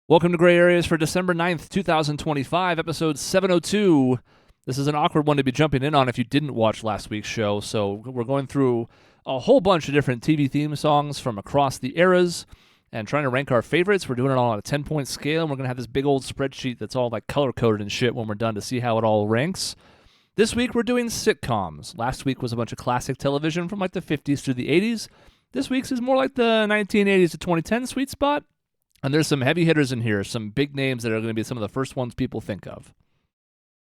Welcome to Gray Areas for December 9th, 2025, episode 702. This is an awkward one to be jumping in on if you didn't watch last week's show. So we're going through a whole bunch of different TV theme songs from across the eras and trying to rank our favorites. We're doing it all on a 10-point scale, and we're going to have this big old spreadsheet that's all like color-coded and shit when we're done to see how it all ranks. This week we're doing sitcoms. Last week was a bunch of classic television from like the 50s through the 80s. This week's is more like the 1980s to 2010 sweet spot. And there's some heavy hitters in here, some big names that are going to be some of the first ones people think of.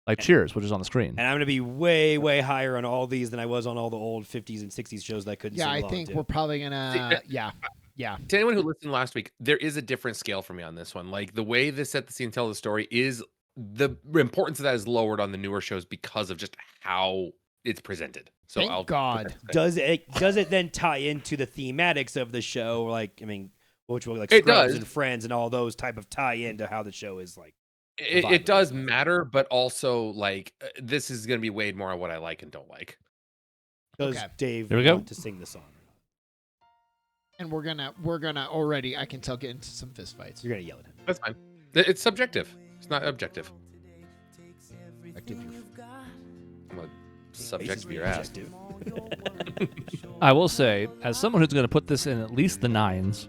Like Cheers, which is on the screen. And I'm going to be way, way higher on all these than I was on all the old 50s and 60s shows that I couldn't sing along to. Yeah, I think we're probably going to, yeah. To anyone who listened last week, there is a different scale for me on this one. Like, the way this set the scene, tell the story is, the importance of that is lowered on the newer shows because of just how it's presented. So Thank God. Does it then tie into the thematics of the show? Like, I mean, which will like it Scrubs does. and Friends and all those type of tie into how the show is like. It does matter, but also like this is going to be weighed more on what I like and don't like. Does Okay. Dave Here we go. want to sing the song? And we're gonna already, I can tell, get into some fistfights. You're gonna yell at him. That's fine. It's subjective. It's not objective. I'm a subject of your ass. I will say, as someone who's going to put this in at least the nines,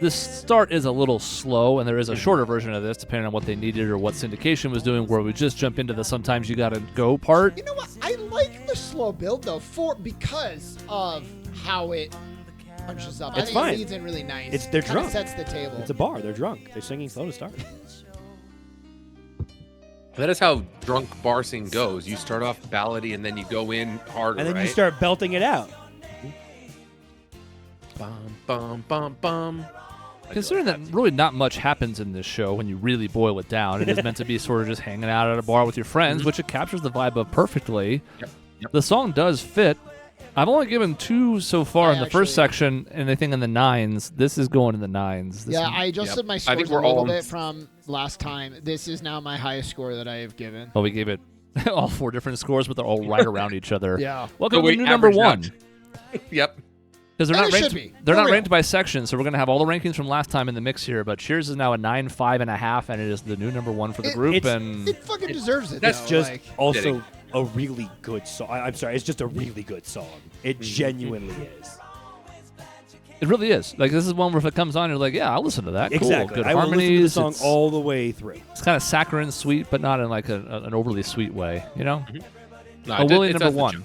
this start is a little slow, and there is a shorter version of this, depending on what they needed or what syndication was doing, where we just jump into the sometimes you gotta go part. You know what? I like the slow build though, because of how it punches up. It's I think fine. it leads in really nice. They're Kinda drunk. sets the table. It's a bar. They're drunk. They're singing slow to start. That is how drunk bar scene goes. You start off ballady and then you go in harder, And then right? you start belting it out. Bum, bum, bum, bum. Considering that really not much happens in this show when you really boil it down, it is meant to be sort of just hanging out at a bar with your friends, which it captures the vibe of perfectly. Yep. The song does fit. I've only given 2 so far in the first section, and I think in the nines. This is going in the nines. This Yeah, one- I adjusted my scores think a we're little all- bit from last time. This is now my highest score that I have given. Well, we gave it all 4 different scores, but they're all right around each other. Yeah. Welcome So to we new number averaged 1. Yep. Because they're And not it ranked. should be. They're For not real. ranked by section, so we're gonna have all the rankings from last time in the mix here. But Cheers is now a 9, 5.5, and it is the new number 1 for the group. it's- And It fucking deserves it. That's though. Just like, also Fitting. a really good song. I'm sorry. It's just a really good song. It genuinely is. it really is. Like, this is one where if it comes on, you're like, yeah, I'll listen to that. Exactly. Cool. Good I will listen to the harmonies. song It's, all the way through. it's kind of saccharine sweet, but not in like an overly sweet way. You know. No, A Willie it number does the 1. job.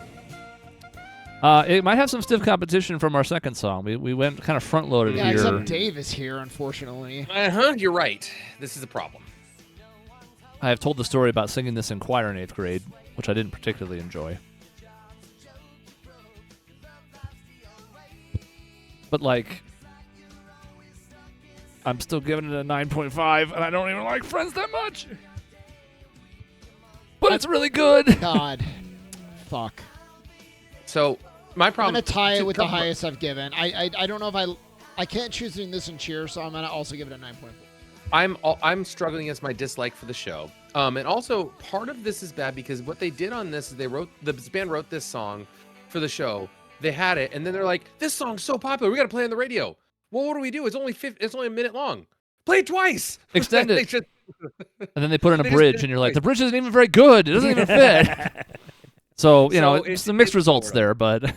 It might have some stiff competition from our second song. We went kind of front loaded yeah, here. except Dave is here, unfortunately. You're right. This is a problem. I have told the story about singing this in choir in 8th grade, which I didn't particularly enjoy. But, like, I'm still giving it a 9.5, and I don't even like Friends that much. But it's really good. God. Fuck. So my I'm problem. gonna tie it to with the cover- highest I've given. I don't know if I can't choose between this and Cheer, so I'm gonna also give it a 9.4. I'm struggling against my dislike for the show. And also part of this is bad because what they did on this is this band wrote this song for the show. They had it, and then they're like, "This song's so popular, we got to play it on the radio." Well, what do? It's only a minute long. Play it twice. Extend it. They just- And then they put in a They just bridge, did and it you're like, twice. the bridge isn't even very good. It doesn't even fit. So, you know, So it's the mixed it's results lower. there, but it's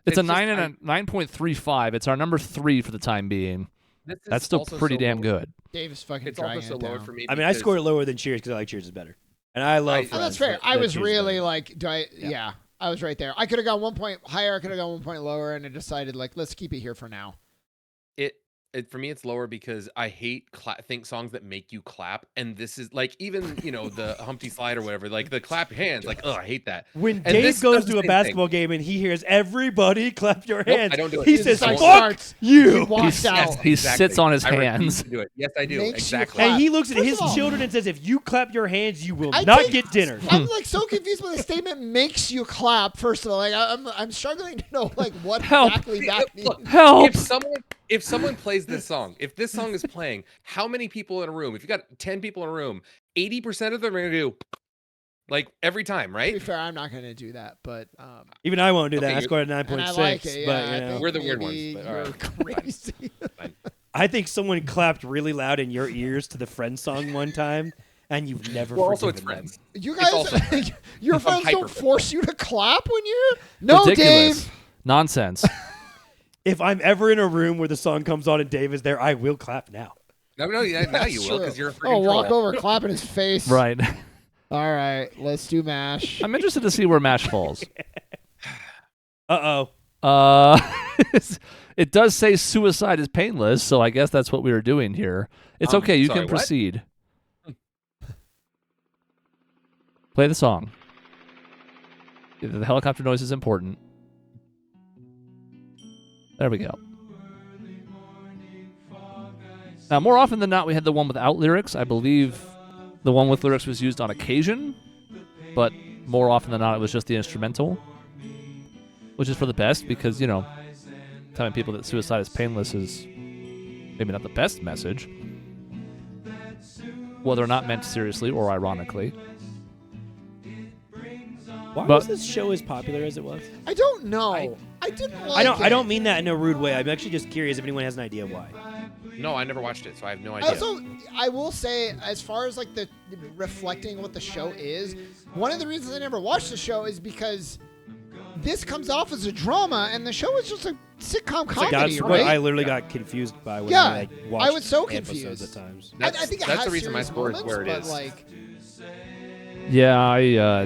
It's a just- 9 and a 9.35. It's our number 3 for the time being. this is That's still also pretty so damn low. good. Dave is fucking It's also dragging so it low down. for me. I mean, I because- scored it lower than Cheers because I like Cheers is better. And I love I- Oh, Friends. that's fair. but I was Cheers is really better. like, yeah, I was right there. I could have gone 1 point higher. I could have gone 1 point lower, and I decided like, let's keep it here for now. It for me, it's lower because I hate think songs that make you clap, and this is like even the Humpty Slide or whatever, like the clap your hands, like I hate that. When And Dave this goes does the to a same basketball game and he hears everybody clap your Nope, hands, I don't do it. he This says, is like like "Fuck starts. He you!" walks out. Yes, He sits on his I refuse hands. to do it. Yes, I do. Makes you Exactly. clap. And he looks at First his of all- children and says, "If you clap your hands, you will I not think- get dinner." I'm like so confused by the statement makes you clap. First of all, like I'm struggling to know like what Help. exactly that means. Look, Help! if someone plays this song, if this song is playing, how many people in a room? If you got 10 people in a room, 80% of them are gonna do like every time, To be right? fair, I'm not going to do that, but Even I won't do that. Okay, I scored a and I 9.6. like it. Yeah, but I you know. think We're the weird maybe ones, but all you're right. crazy. Fine. I think someone clapped really loud in your ears to the Friends song one time, and you've never Well, also it's forgiven them. Friends. You It's also guys, your friends don't hyper- force you to clap when you're. No, Ridiculous. Dave. Nonsense. If I'm ever in a room where the song comes on and Dave is there, I will clap now. No, now you will That's because true. you're a Oh, freaking walk troll. over, clap in his face. Right. All right, let's do MASH. I'm interested to see where MASH falls. Uh-oh. It does say suicide is painless, so I guess that's what we were doing here. It's okay. You sorry, can what? proceed. Play the song. The helicopter noise is important. There we go. Now, more often than not, we had the one without lyrics. I believe the one with lyrics was used on occasion, but more often than not, it was just the instrumental, which is for the best because, you know, telling people that suicide is painless is maybe not the best message, whether or not meant seriously or ironically. Why But- was this show as popular as it was? I don't know. I didn't like I don't it. mean that in a rude way. I'm actually just curious if anyone has an idea why. No, I never watched it, so I have no idea. Also, I will say, as far as like the reflecting what the show is, one of the reasons I never watched the show is because this comes off as a drama, and the show is just a sitcom comedy, That's right? what I literally got confused by when Yeah, I like, watched I was so episodes confused. at times. I That's, think it that's has the reason my serious score is moments, where it but, is. like, Yeah, I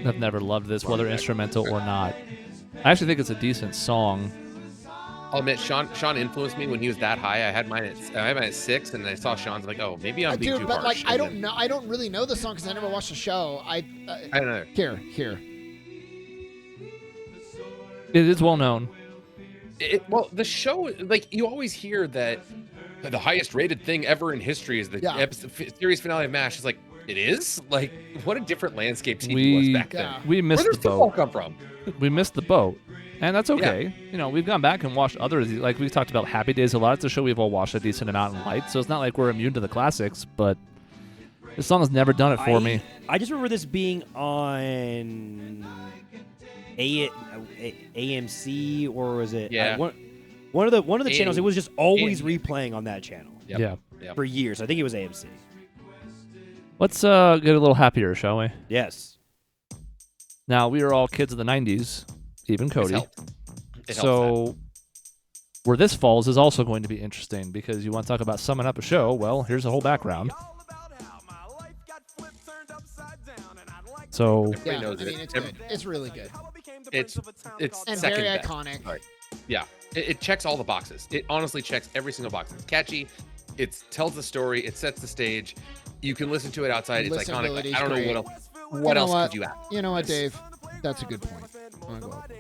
have never loved this, whether instrumental or not. I actually think it's a decent song. I'll admit, Sean influenced me when he was that high. I had mine at 6, and I saw Sean's like, oh, maybe I'm being dude, too but harsh. like, I And don't then- know. I don't really know the song because I never watched the show. I don't know. Here. It is well known. Well, the show, like, you always hear that the highest rated thing ever in history is the Yeah. series finale of MASH. It's like, it is? Like, what a different landscape TV We- was back Yeah. then. We Where missed does the football boat. come from? We missed the boat. And that's okay. You know, we've gone back and watched others. Like we talked about Happy Days a lot. It's a show we've all watched a decent amount in light. So it's not like we're immune to the classics, but this song has never done it for me. I just remember this being on AMC or was it? Yeah. One of the channels. It was just always A&E. replaying on that channel Yep. Yeah. Yep. for years. I think it was AMC. Let's get a little happier, shall we? Yes. Now, we are all kids of the 90s, even It's Cody. helped. It helps So where this falls is also going to be interesting because you want to talk about summing up a show. Well, here's the whole background. So Everybody Yeah, knows I it. mean, it's good. It's really good. It's And second very best. iconic. Sorry. Yeah, it checks all the boxes. It honestly checks every single box. It's catchy. It tells the story. It sets the stage. You can listen to it outside. It's iconic. Like, Listenability's I don't know great. what else. You What know else what? could you add? You know what, Dave? That's a good point. I'm gonna go up.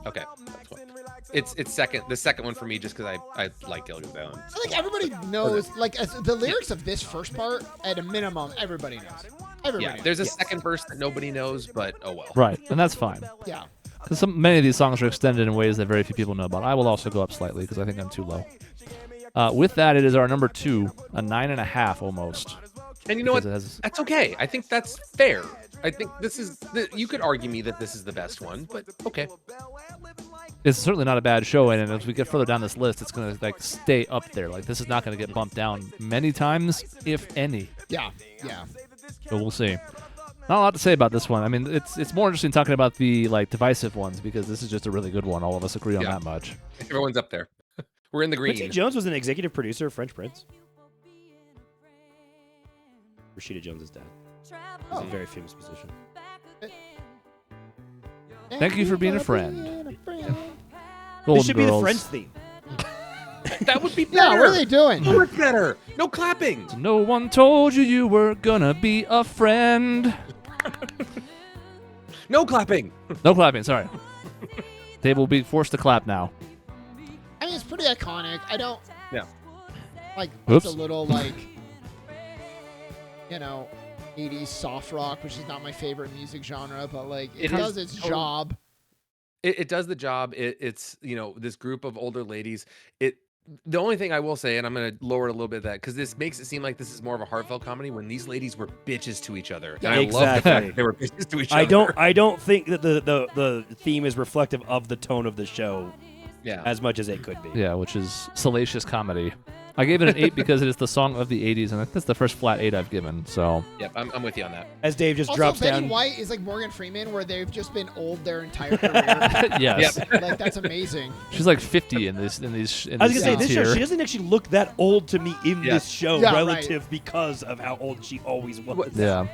Okay, that's fine. It's second. The second one for me, just because I like Gilligan Valley. I think everybody knows, like, the lyrics of this first part, at a minimum, everybody knows. Everybody Yeah, knows. there's a second verse that nobody knows, but oh well. right, and that's fine. Yeah. 'Cause many of these songs are extended in ways that very few people know about. I will also go up slightly because I think I'm too low. With that, it is our number 2, a 9.5 almost. And you know what? Because it has- That's okay. I think that's fair. I think this is. You could argue me that this is the best one, but okay. It's certainly not a bad show, and as we get further down this list, it's going to like stay up there. Like this is not going to get bumped down many times, if any. Yeah. So we'll see. Not a lot to say about this one. I mean, it's more interesting talking about the like divisive ones because this is just a really good one. All of us agree on Yeah. that much. Everyone's up there. We're in the green. Quincy Jones was an executive producer of French Prince. Rashida Jones' dad. He's a very famous musician. Thank you for being a friend. This Golden should be the Girls. Friends theme. That would be better. Yeah, what are they doing? So much better. No clapping. No one told you you were gonna be a friend. No clapping. No clapping. Sorry. Dave will be forced to clap now. I mean, it's pretty iconic. I don't. Yeah. Like, Oops. it's a little, like, 80s soft rock, which is not my favorite music genre, but, like, it It does is its totally- job. It does the job. It's this group of older ladies. The only thing I will say, and I'm gonna lower it a little bit, that because this makes it seem like this is more of a heartfelt comedy when these ladies were bitches to each other, and I love the fact Exactly. that they were bitches to each I other. don't think that the theme is reflective of the tone of the show Yeah. as much as it could be. Yeah, which is salacious comedy. I gave it an 8 because it is the song of the 80s, and that's the first flat 8 I've given. So Yep, I'm with you on that. As Dave just Also, drops Betty down. White is like Morgan Freeman, where they've just been old their entire career. yes, Like that's amazing. she's like 50 in these. I was this gonna say this show. tier. She doesn't actually look that old to me in Yeah. this show, Yeah, relative because of how old she always was. Yeah.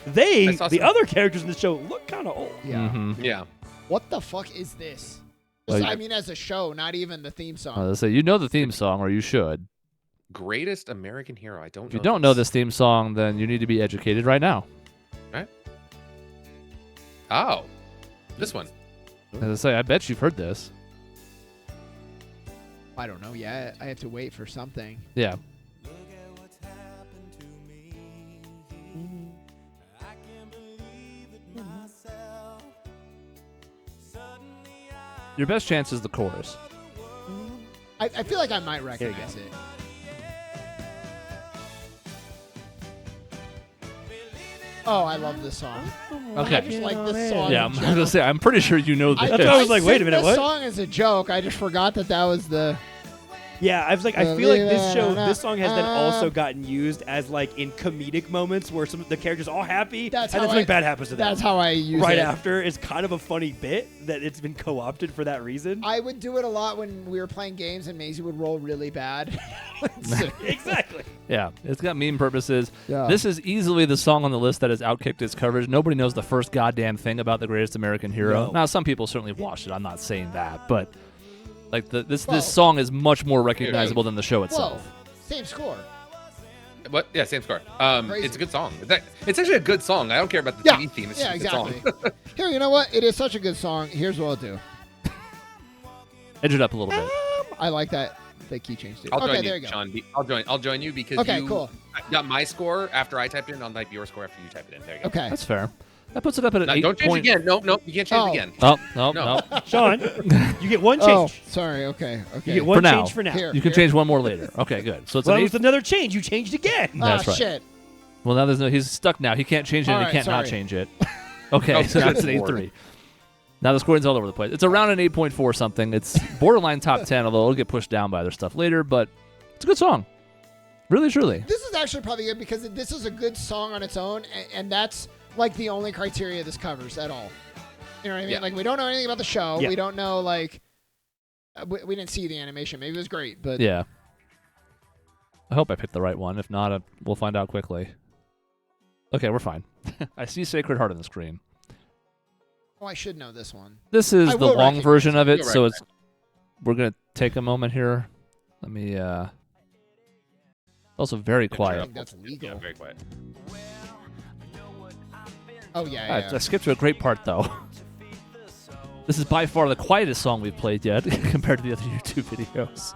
They, I saw the some- other characters in the show, look kind of old. Yeah. Mhm. Yeah. What the fuck is this? Like- I mean, as a show, not even the theme song. Let's say you know the theme song, or you should. Greatest American hero. I don't know. If you don't know this theme song, then you need to be educated right now. Oh. This one. As I say, I bet you've heard this. I don't know. Yeah, I have to wait for something. Yeah. Your best chance is the chorus. I feel like I might recognize it. Oh, I love this song. I Okay. just like this song. Yeah, in I'm gonna general. say I'm pretty sure you know this. That's what I was like, wait a sing minute, this what? song is a joke. I just forgot that was the. Yeah, I was like, I feel like this song has then also gotten used as like in comedic moments where some of the characters are all happy, That's and how then something I- bad happens to them. That's how I use right it. after is kind of a funny bit that it's been co-opted for that reason. I would do it a lot when we were playing games and Maisie would roll really bad. Exactly. Yeah, it's got meme purposes. Yeah. This is easily the song on the list that has outkicked its coverage. Nobody knows the first goddamn thing about the Greatest American Hero. No. Now, some people certainly watched it. I'm not saying that, but like Whoa. this song is much more recognizable than the show Whoa, itself. same score. What? Yeah, same score. Crazy. It's a good song. It's actually a good song. I don't care about the Yeah, TV theme. It's yeah, just a good exactly. song. Here, you know what? It is such a good song. Here's what I'll do. Edge it up a little bit. I like that. The key changed it. I'll Okay, join there you, you go. Sean. I'll join you because Okay, you cool. got my score after I typed it in. I'll type your score after you type it in. There you go. Okay. That's fair. That puts it up at an No, 8 don't change point. again. No, you can't change Oh. it again. Oh, no, No. no. Sean, you get one Oh, change. sorry. Okay. Okay. You get one For now. change for now. Here. You can change one more later. Okay, good. So it's Well, an it 8. was another change. You changed again. That's right. Shit. Well, now there's no. He's stuck now. He can't change it. All and right, he can't not sorry. change it. Okay, Oh, so now it's an good lord. 8-3. Now the scoring's all over the place. It's around an 8.4 something. It's borderline top 10, although it'll get pushed down by other stuff later. But it's a good song. Really, truly. This is actually probably good because this is a good song on its own, and that's like the only criteria this covers at all. You know what I mean? Yeah. Like we don't know anything about the show. Yeah. We don't know like we didn't see the animation. Maybe it was great, but Yeah. I hope I picked the right one. If not, we'll find out quickly. Okay, we're fine. I see Sacred Heart on the screen. oh, I should know this one. This is I the will long recognize version of it, You'll so it's. We're gonna take a moment here. Let me. Also very I quiet. think that's legal. Yeah, very quiet. Oh yeah, I skipped to a great part though. This is by far the quietest song we've played yet compared to the other YouTube videos.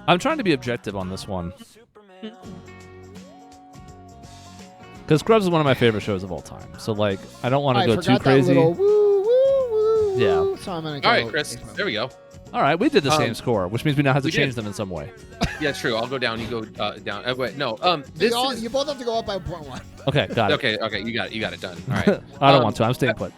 I'm trying to be objective on this one. Because Scrubs is one of my favorite shows of all time. So, like, I don't want to I go forgot too crazy. That little woo woo woo. Yeah. woo, So I'm gonna go. All right, Chris. There we go. All right, we did the same Um, score, which means we now have to we change did. them in some way. Yeah, true. I'll go down. You go down. Wait, no. You, This all, is you both have to go up by 0.1. Okay, got it. okay. You got it done. All right. I don't want to. I'm staying put.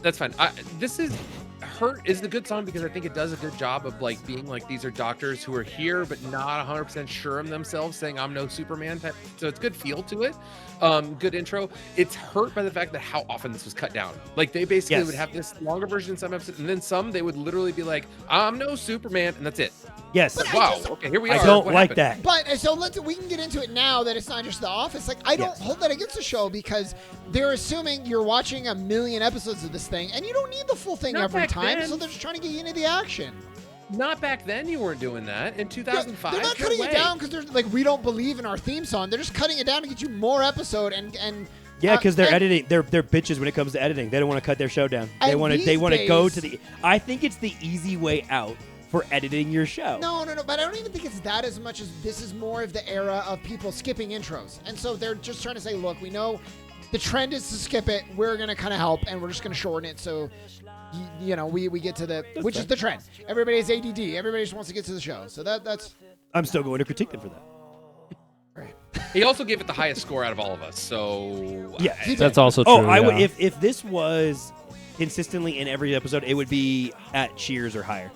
That's fine. This is Hurt is the good song because I think it does a good job of like being like these are doctors who are here but not 100% sure of themselves, saying I'm no Superman type. So it's good feel to it. Good intro. It's hurt by the fact that how often this was cut down. Like they basically Yes. would have this longer version in some episodes, and then some they would literally be like I'm no Superman, and that's it. Yes. But I Wow. just- Okay, here we I are. don't What like happened? that. But so we can get into it now that it's not just The Office. Like I don't Yes. hold that against the show because they're assuming you're watching a million episodes of this thing and you don't need the full thing Not every back time. then. So they're just trying to get you into the action. Not back then. You weren't doing that in 2005. They're not no cutting way. it down because they're like we don't believe in our theme song. They're just cutting it down to get you more episode and Yeah, because they're and- editing. They're bitches when it comes to editing. They don't want to cut their show down. They And want to. They these want to go days- to the. I think it's the easy way out for editing your show. No, but I don't even think it's that as much as this is more of the era of people skipping intros. And so they're just trying to say, look, we know the trend is to skip it. We're going to kind of help, and we're just going to shorten it so, we get to the, which is the trend. Everybody's ADD. Everybody just wants to get to the show. So that's, I'm still going to critique them for that. right. He also gave it the highest score out of all of us. So Yeah. He did. That's also true. Oh, I would. yeah. If this was consistently in every episode, it would be at Cheers or higher.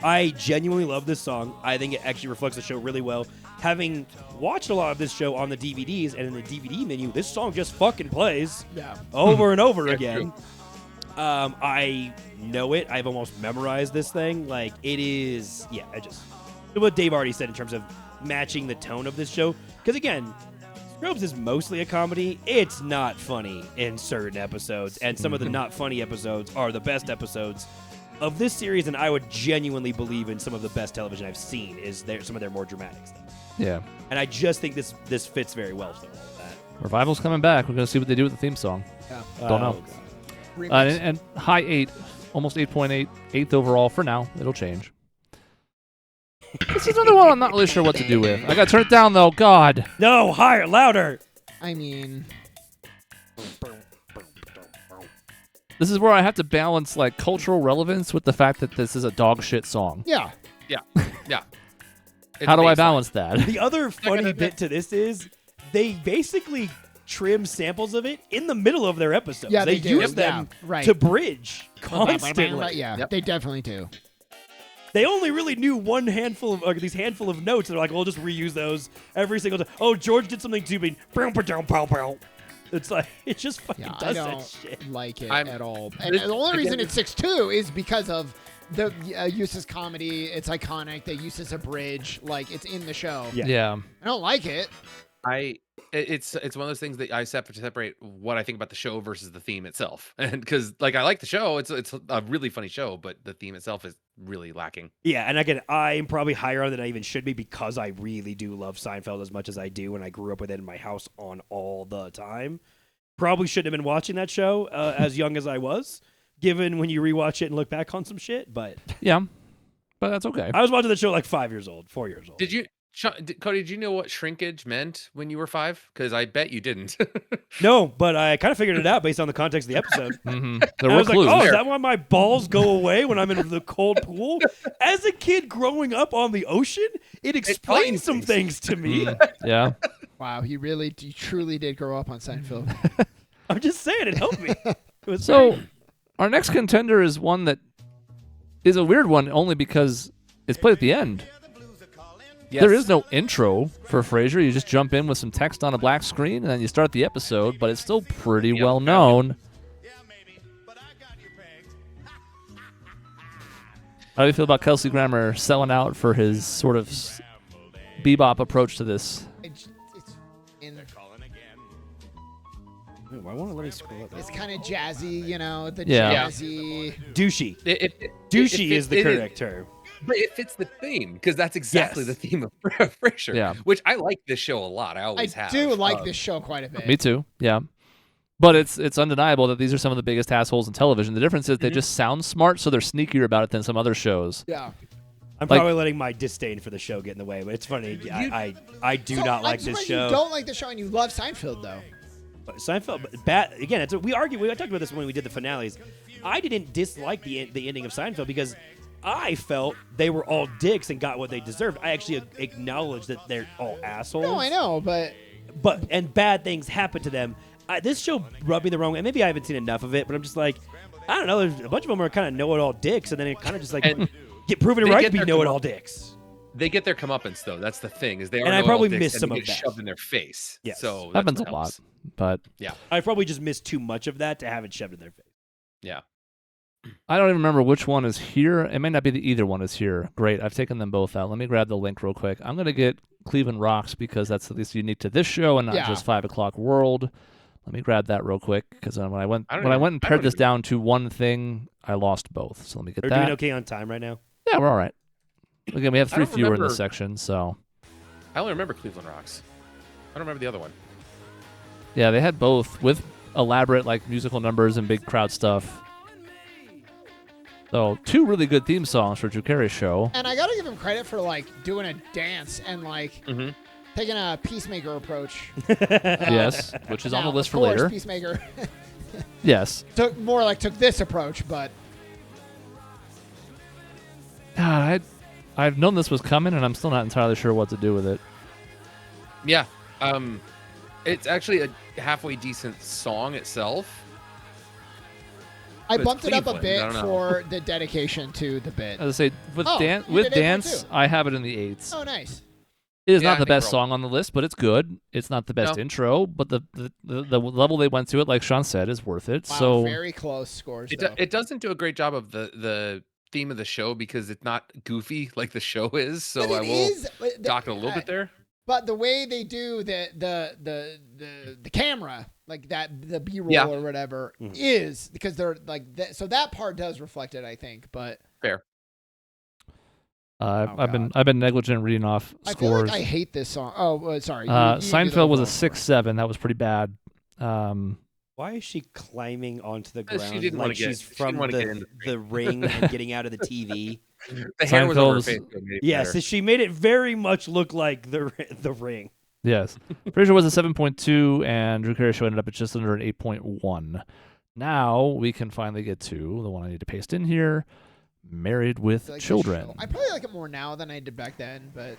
I genuinely love this song. I think it actually reflects the show really well. Having watched a lot of this show on the DVDs and in the DVD menu, this song just fucking plays over and over again. I know it. I've almost memorized this thing. Like, it is, what Dave already said in terms of matching the tone of this show. Because, again, Scrubs is mostly a comedy. It's not funny in certain episodes. And some of the not funny episodes are the best episodes of this series. And I would genuinely believe in some of the best television I've seen is some of their more dramatic stuff. Yeah. And I just think this fits very well with all of that. Revival's coming back. We're going to see what they do with the theme song. Yeah. Don't know. Remix. And high 8, almost 8.8, 8th overall for now. It'll change. This is another one I'm not really sure what to do with. I got to turn it down, though. God. No, higher, louder. I mean, This is where I have to balance like cultural relevance with the fact that this is a dog shit song. yeah. Yeah. How do I balance that? The other funny bit to this is they basically trim samples of it in the middle of their episodes. Yeah, they they do. use them Yeah, right. to bridge constantly. Yeah, Yep. they definitely do. They only really knew one handful of these handful of notes. They're like, we'll just reuse those every single time. Oh, George did something stupid. It's like, it just fucking Yeah, I does that don't shit. like it I'm- at all. And the only reason it's 6.2 is because of the use as comedy. It's iconic. They use as a bridge. Like, it's in the show. Yeah. Yeah. I don't like it. It's one of those things that I separate what I think about the show versus the theme itself, and because like I like the show, it's a really funny show, but the theme itself is really lacking. Yeah, and again, I'm probably higher on than I even should be because I really do love Seinfeld as much as I do, and I grew up with it in my house on all the time. Probably shouldn't have been watching that show as young as I was, given when you rewatch it and look back on some shit, but Yeah. But that's okay. I was watching the show like 4 years old. Did you, Cody? Did you know what shrinkage meant when you were 5? Because I bet you didn't. No, but I kind of figured it out based on the context of the episode. There And I were was clues. like, oh, is that why my balls go away when I'm in the cold pool? As a kid growing up on the ocean, it explains some things to me. Yeah. Wow, he truly did grow up on Seinfeld. I'm just saying, it helped me. It was So, great. our next contender is one that is a weird one only because it's played at the end. Yes. There is no intro for Frasier. You just jump in with some text on a black screen, and then you start the episode, but it's still pretty well known. How do you feel about Kelsey Grammer selling out for his sort of bebop approach to this? It's Why won't it let me scroll up? It's kind of jazzy, you know, the Yeah. jazzy. Douchey. It Douchey is the fits- correct term. But it fits the theme because that's exactly Yes. the theme of Frasier. Yeah. Which I like this show a lot. I I always have. do like this show quite a bit. Me too, yeah. But it's undeniable that these are some of the biggest assholes in television. The difference is they just sound smart, so they're sneakier about it than some other shows. Yeah. I'm Like- probably letting my disdain for the show get in the way, but it's funny. I do not like I'm this surprised show. You don't like the show and you love Seinfeld, though. Seinfeld, but bad again. We talked about this when we did the finales. I didn't dislike the ending of Seinfeld because I felt they were all dicks and got what they deserved. I actually acknowledge that they're all assholes. No, I know, but and bad things happen to them. This show rubbed me the wrong way. Maybe I haven't seen enough of it, but I'm just like, I don't know. There's a bunch of them are kind of know-it-all dicks, and then it kind of just like And get proven they right get to be their know-it-all dicks. They get their comeuppance though. That's the thing. Is they are And I know-it-all probably dicks missed and some they of get that. shoved in their face. Yes. So that's Happens a what lot, helps. but Yeah. I probably just missed too much of that to have it shoved in their face. Yeah. I don't even remember which one is here. It may not be that either one is here. Great, I've taken them both out. Let me grab the link real quick. I'm going to get Cleveland Rocks because that's at least unique to this show and not Yeah. just 5 o'clock World. Let me grab that real quick because when I went I don't and even- pared this down to one thing, I lost both. So let me get Are we that. doing okay on time right now? Yeah, we're all right. Again, we have I 3 don't fewer in remember- this section, so I only remember Cleveland Rocks. I don't remember the other one. yeah, they had both with elaborate like musical numbers and big crowd stuff. So 2 really good theme songs for Drew Carey's show. and I gotta give him credit for like doing a dance and like Mm-hmm. taking a peacemaker approach. Yes, which is on Now, the list of for course, later. Peacemaker Yes. took this approach, but God, I've known this was coming, and I'm still not entirely sure what to do with it. Yeah. It's actually a halfway decent song itself. I It's bumped it up a Cleveland, bit I don't know. for the dedication to the bit. As I say, with Oh, you with did 8.2. dance, I have it in the 8s. Oh, nice. It is Yeah, I not the think best we're all- song on the list, but it's good. It's not the best No. intro, but the level they went to it, like Sean said, is worth it. Wow, So very close scores, It, though. it doesn't do a great job of the theme of the show because it's not goofy like the show is. So But I it will is, but the- dock it a little bit there. But the way they do the camera, like that, the B-roll Yeah. or whatever, Mhm. is because they're like so that part does reflect it, I think. But Fair. Oh, I've been negligent reading off I feel scores. like I hate this song. Oh, sorry. You can do the Seinfeld was a overall score. 6-7. That was pretty bad. Why is she climbing onto the She ground didn't wanna like get- she's she didn't from wanna get into the ring and getting out of the TV? The hair was over her Seinfeld's- face. so it made it Yes, better. she made it very much look like the ring. Yes. Frasier was a 7.2, and Drew Carey Show ended up at just under an 8.1. Now we can finally get to the one I need to paste in here, Married with I like this Children. show. I probably like it more now than I did back then, but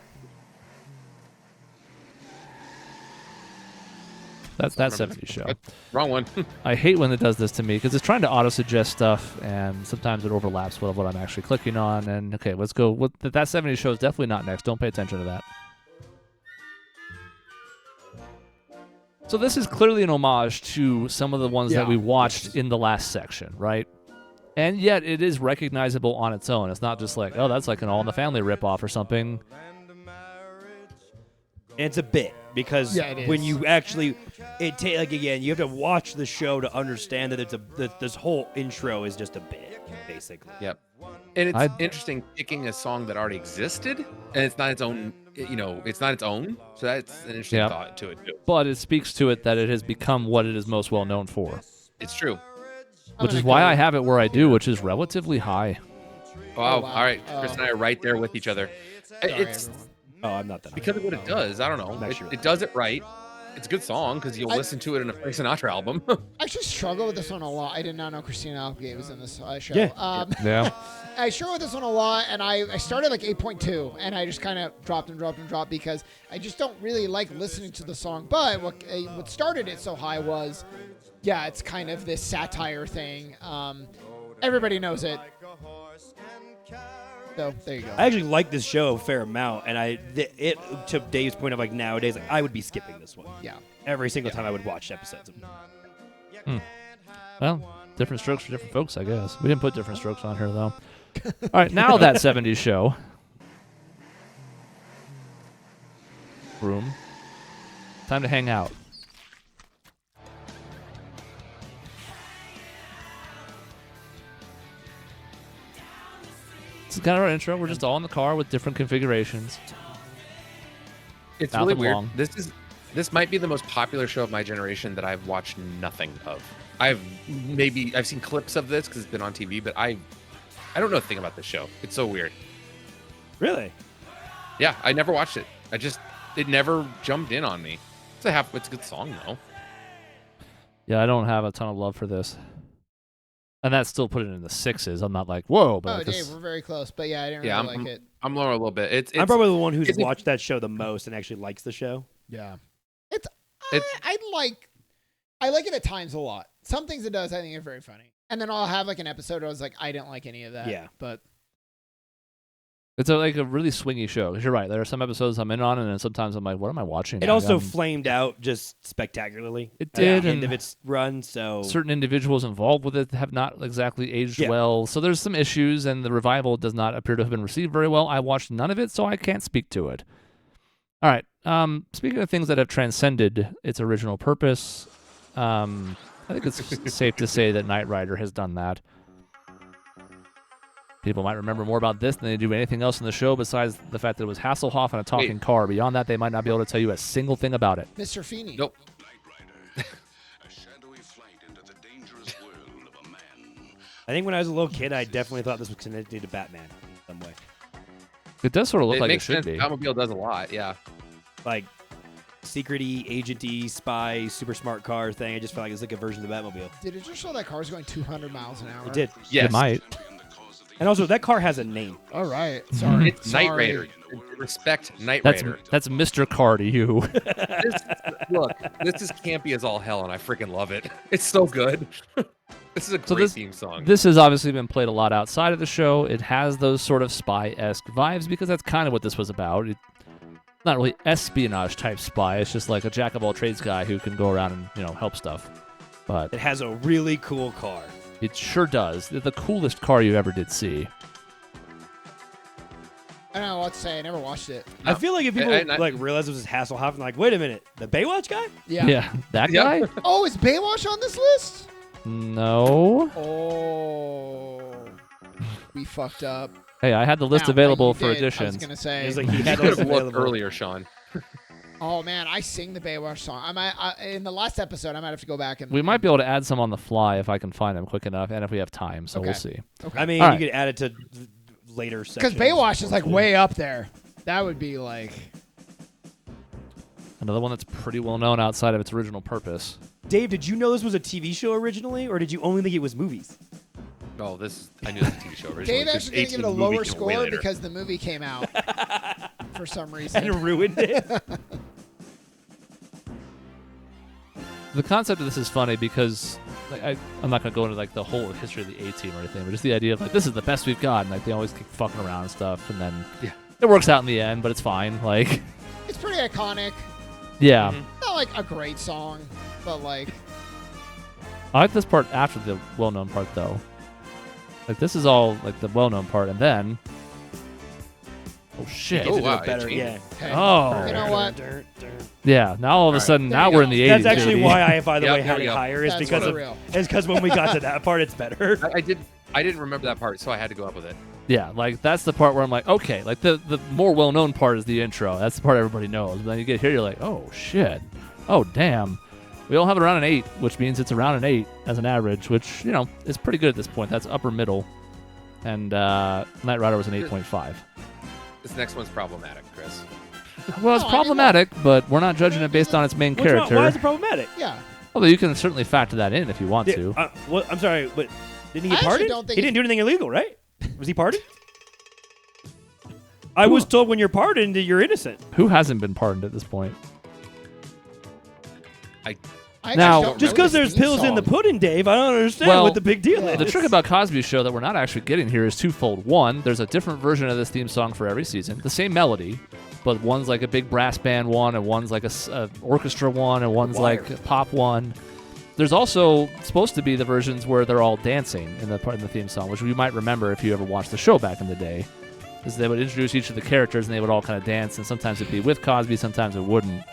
That's that 70s show. Wrong one. I hate when it does this to me because it's trying to auto-suggest stuff, and sometimes it overlaps with what I'm actually clicking on. And okay, let's go. That 70s show is definitely not next. Don't pay attention to that. So this is clearly an homage to some of the ones that Yeah. we watched in the last section, right? And yet it is recognizable on its own. It's not just like, oh, that's like an All in the Family ripoff or something. And it's a bit because Yeah, it when is. you actually like again, you have to watch the show to understand that that this whole intro is just a bit, basically. Yep. And it's I'd- interesting picking a song that already existed, and it's not its own. It's not its own. So that's an interesting Yep. thought to it too. But it speaks to it that it has become what it is most well known for, It's true. I'm which is gonna why go- I have it where I do, which is relatively high. Wow. wow. All right, Chris and I are right there with each other. Sorry, It's everyone. Oh, I'm not that. because of what it does. I don't know. Not sure. It does it right. It's a good song because you'll I- listen to it in a Frank Sinatra album. I actually struggle with this one a lot. I did not know Christina Applegate was in this show. Yeah. Yeah. I struggle with this one a lot, and I started like 8.2, and I just kind of dropped because I just don't really like listening to the song. But what started it so high was, yeah, it's kind of this satire thing. Everybody knows it. So there you go. I actually like this show a fair amount, and it to Dave's point of like nowadays, like, I would be skipping this one Yeah. every single time I would watch episodes. Well, different strokes for different folks, I guess. We didn't put different strokes on here, though. All right, now that 70s show. Room. Time to hang out. This is kind of our intro. We're just all in the car with different configurations. It's Nothing really weird. long. This might be the most popular show of my generation that I've watched nothing of. I've seen clips of this because it's been on TV, but I don't know a thing about this show. It's so weird. Really? Yeah, I never watched it. It never jumped in on me. It's a good song though. Yeah, I don't have a ton of love for this. And that's still put it in the 6s. I'm not like, whoa, but Oh, this, Dave, we're very close, but yeah, I didn't Yeah, really like it. I'm lower a little bit. It's I'm probably the one who's it's a- watched that show the most and actually likes the show. Yeah. It's It's- I like it at times a lot. Some things it does I think are very funny. And then I'll have like an episode where I was like, I didn't like any of that. Yeah. But it's like a really swingy show. 'Cause you're right. There are some episodes I'm in on, and then sometimes I'm like, what am I watching? It Like, also I'm- flamed out just spectacularly. It at the did, end and of its run. So certain individuals involved with it have not exactly aged Yeah. well. So there's some issues, and the revival does not appear to have been received very well. I watched none of it, so I can't speak to it. All right. Speaking of things that have transcended its original purpose, I think it's safe to say that Knight Rider has done that. People might remember more about this than they do anything else in the show besides the fact that it was Hasselhoff and a talking car. Beyond that, they might not be able to tell you a single thing about it. Mr. Feeney. Nope. A shadowy flight into the dangerous world of a man. I think when I was a little kid, I definitely thought this was connected to Batman in some way. It does sort of look like it makes should sense. be. Batmobile does a lot. Yeah. Like secret-y, agent-y, spy, super smart car thing. I just felt like it was like a version of the Batmobile. Did it just show that car's going 200 miles an hour? It did. Yes. It might. And also, that car has a name. All right. Sorry. It's Knight Sorry. Raider. Respect Knight That's Raider. that's Mr. Car to you. Look, this is campy as all hell, and I freaking love it. It's so good. This is a So great theme song. This has obviously been played a lot outside of the show. It has those sort of spy-esque vibes because that's kind of what this was about. Not really espionage type spy. It's just like a jack of all trades guy who can go around and help stuff. But It has a really cool car. it sure does. The coolest car you ever did see. I don't know what to say. I never watched it. I feel like if people And I- realize it was Hasselhoff and like, wait a minute, the Baywatch guy? Yeah. That Yep. guy? Oh, is Baywatch on this list? No. Oh, we fucked up. Hey, I had the list Now, available you for did. I additions. was gonna say. It's like he You had could those have looked available. earlier, Sean. Oh man, I sing the Baywatch song. In the last episode, I might have to go back and. We might be able to add some on the fly if I can find them quick enough and if we have time, so we'll Okay. see. Okay. I mean, All you right. could add it to later Because sections. Baywatch is like way up there. That would be like. Another one that's pretty well known outside of its original purpose. Dave, did you know this was a TV show originally, or did you only think it was movies? Oh, I knew this was a TV show originally. Dave 'cause actually gonna give it a 18 lower movie came way score later. because the movie came out for some reason. And ruined it. The concept of this is funny because I'm not going to go into like the whole history of the A-Team or anything, but just the idea of like this is the best we've got, and like they always keep fucking around and stuff, and then it works out in the end, but it's fine. Like, It's pretty iconic. yeah, Not like a great song, but like. I like this part after the well-known part though. Like this is all like the well-known part, and then oh shit, Oh, It's a wow, bit better, it yeah. Hey, oh You know what? yeah. Now all of a sudden, There now you we're go. in the 80s. That's actually baby. why I, by the Yep, way, there had we it go. higher. Is That's because for of real. is because when we got to that part, it's better. I didn't remember that part, so I had to go up with it. Yeah, like that's the part where I'm like, okay, like the more well-known part is the intro. That's the part everybody knows. But then you get here, you're like, oh shit, oh damn. We all have it around an 8, which means it's around an 8 as an average, which is pretty good at this point. That's upper middle, and Knight Rider was an 8.5. This next one's problematic, Chris. Well, it's No, I mean, problematic, but we're not judging it based on its main What's wrong? character. Why is it problematic? Yeah. Although you can certainly factor that in if you want to. I'm sorry, but didn't he I get actually pardoned? don't think He didn't do anything illegal, right? Was he pardoned? I was told when you're pardoned that you're innocent. Who hasn't been pardoned at this point? I Now- actually don't Just know because this there's theme pills in the song. pudding, Dave, I don't understand Well, what the big deal is. The trick about Cosby's show that we're not actually getting here is twofold. One, there's a different version of this theme song for every season. The same melody, but one's like a big brass band one, and one's like a orchestra one, and one's like a pop one. There's also supposed to be the versions where they're all dancing in the theme song, which you might remember if you ever watched the show back in the day. Is they would introduce each of the characters and they would all kind of dance, and sometimes it'd be with Cosby, sometimes it wouldn't.